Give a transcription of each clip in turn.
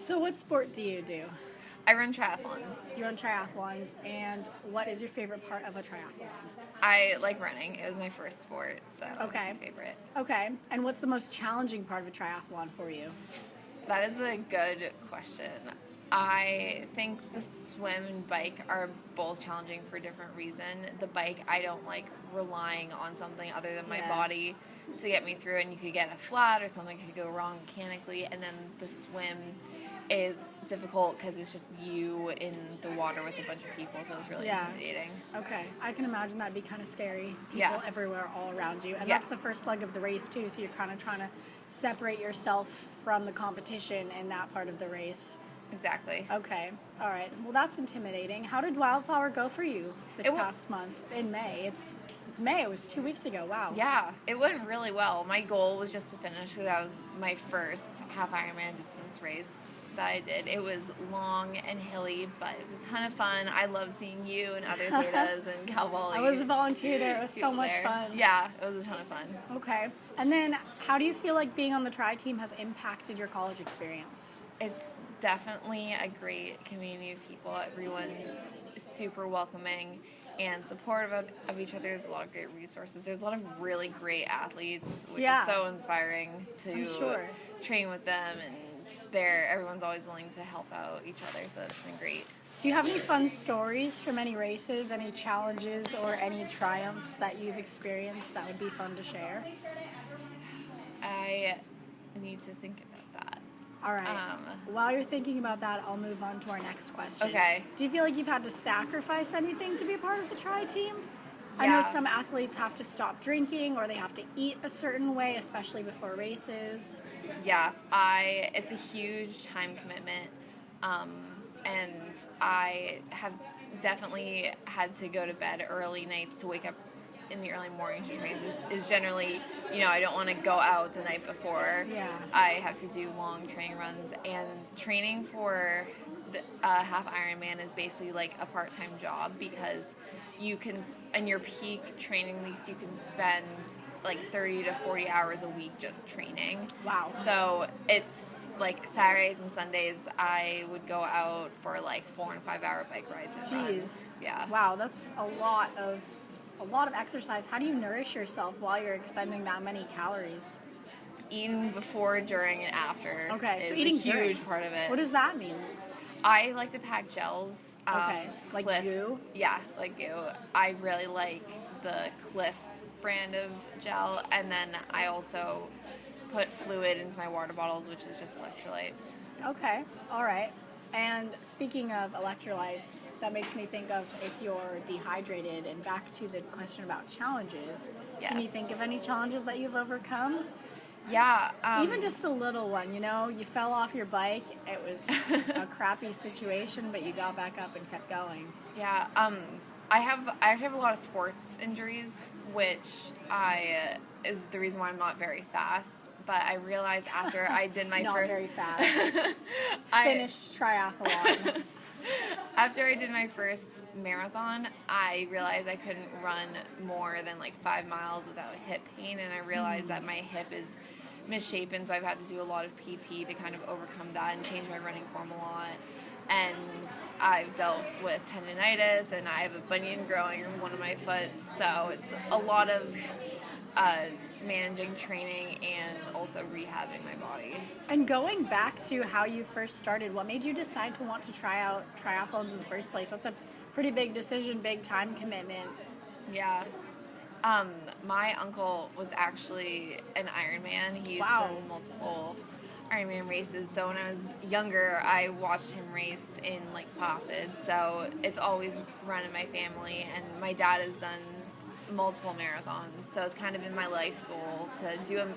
So what sport do you do? I run triathlons. You run triathlons, and what is your favorite part of a triathlon? I like running. It was my first sport, so Okay. it's my favorite. Okay, and what's the most challenging part of a triathlon for you? That is a good question. I think the swim and bike are both challenging for a different reason. The bike, I don't like relying on something other than my Yeah. body to get me through, and you could get a flat or something could go wrong mechanically. And then the swim is difficult because it's just you in the water with a bunch of people, so it's really Yeah. intimidating. Okay, I can imagine that'd be kind of scary. People Yeah. everywhere all around you, and Yeah. that's the first leg of the race too. So you're kind of trying to separate yourself from the competition in that part of the race. Exactly. Okay, all right. Well, that's intimidating. How did Wildflower go for you this It wa- past month in May? It's May. It was 2 weeks ago. Wow. Yeah, it went really well. My goal was just to finish, so that was my first half Ironman distance race that I did. It was long and hilly, but it was a ton of fun. I love seeing you and other Thetas and Cowboy. I was a volunteer there. It was so people much there. fun. Yeah, it was a ton of fun. Okay. And then, how do you feel like being on the tri team has impacted your college experience? It's definitely a great community of people. Everyone's super welcoming and supportive of each other. There's a lot of great resources. There's a lot of really great athletes, which Yeah. is so inspiring to I'm sure. train with them. And everyone's always willing to help out each other, so it's been great. Do you have any fun stories from any races, any challenges, or any triumphs that you've experienced that would be fun to share? I need to think about that. All right. While you're thinking about that, I'll move on to our next question. Okay. Do you feel like you've had to sacrifice anything to be a part of the tri team? I know Yeah. some athletes have to stop drinking or they have to eat a certain way, especially before races. Yeah, it's a huge time commitment, and I have definitely had to go to bed early nights to wake up in the early morning to train. Is generally, I don't want to go out the night before. Yeah. I have to do long training runs, and training for the half Ironman is basically like a part-time job because you can, in your peak training weeks, you can spend like 30 to 40 hours a week just training. Wow. So it's like Saturdays and Sundays I would go out for like 4 and 5 hour bike rides and Jeez. runs. Yeah. Wow, that's a lot of exercise. How do you nourish yourself while you're expending that many calories? Eating before, during, and after. Okay, so is eating a huge during. part of it. What does that mean? I like to pack gels. Okay, like Cliff. goo? Yeah, like goo. I really like the Cliff brand of gel, and then I also put fluid into my water bottles, which is just electrolytes. Okay, all right. And speaking of electrolytes, that makes me think of if you're dehydrated, and back to the question about challenges. Can you Yes. think of any challenges that you've overcome? Yeah. Even just a little one, you fell off your bike. It was a crappy situation, but you got back up and kept going. Yeah. I actually have a lot of sports injuries, which is the reason why I'm not very fast. But I realized after I did my Not first very fast. I- Finished triathlon. After I did my first marathon, I realized I couldn't run more than like 5 miles without hip pain, and I realized that my hip is misshapen, so I've had to do a lot of PT to kind of overcome that and change my running form a lot. And I've dealt with tendonitis, and I have a bunion growing in one of my foot, so it's a lot of managing training and also rehabbing my body. And going back to how you first started, what made you decide to want to try out triathlons in the first place? That's a pretty big decision, big time commitment. Yeah. My uncle was actually an Ironman. He's Wow. done multiple Ironman races. So when I was younger, I watched him race in Lake Placid. So it's always run in my family. And my dad has done multiple marathons. So it's kind of been my life goal to do an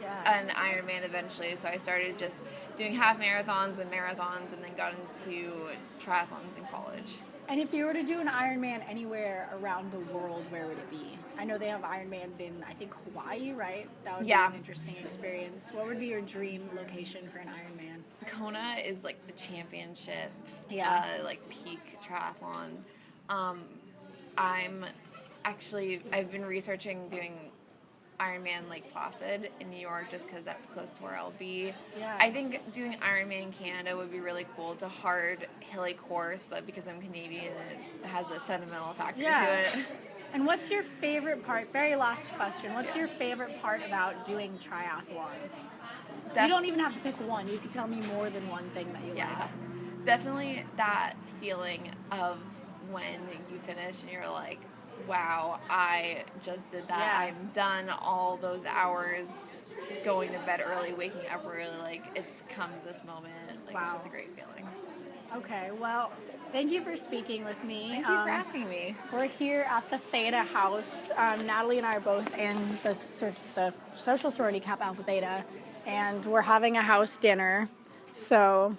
Ironman eventually. So I started just doing half marathons and marathons, and then got into triathlons in college. And if you were to do an Ironman anywhere around the world, where would it be? I know they have Ironmans in, I think, Hawaii, right? That would be an interesting experience. What would be your dream location for an Ironman? Kona is like the championship, like peak triathlon. I've been researching doing Ironman Lake Placid in New York just because that's close to where I'll be. Yeah. I think doing Ironman Canada would be really cool. It's a hard, hilly course, but because I'm Canadian, it has a sentimental factor to it. And what's your favorite part? Very last question. What's your favorite part about doing triathlons? You don't even have to pick one. You could tell me more than one thing that you like. Definitely that feeling of when you finish and you're like, wow, I just did that. Yeah. I'm done all those hours going to bed early, waking up early. Like, it's come to this moment. Like, It's just a great feeling. Okay, well, thank you for speaking with me. Thank you for asking me. We're here at the Theta house. Natalie and I are both in the social sorority Kappa Alpha Theta, and we're having a house dinner. So,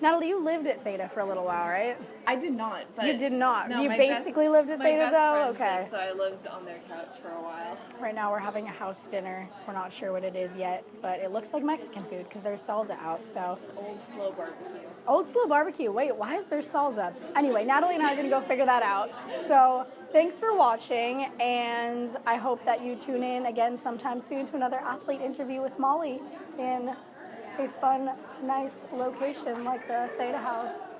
Natalie, you lived at Theta for a little while, right? I did not. But you did not. No, you basically lived at Theta, though? Okay. Did, so I lived on their couch for a while. Right now we're having a house dinner. We're not sure what it is yet, but it looks like Mexican food because there's salsa out. So it's Old Slow Barbecue. Old Slow Barbecue. Wait, why is there salsa? Anyway, Natalie and I are going to go figure that out. So thanks for watching, and I hope that you tune in again sometime soon to another athlete interview with Molly in a fun, nice location like the Theta House.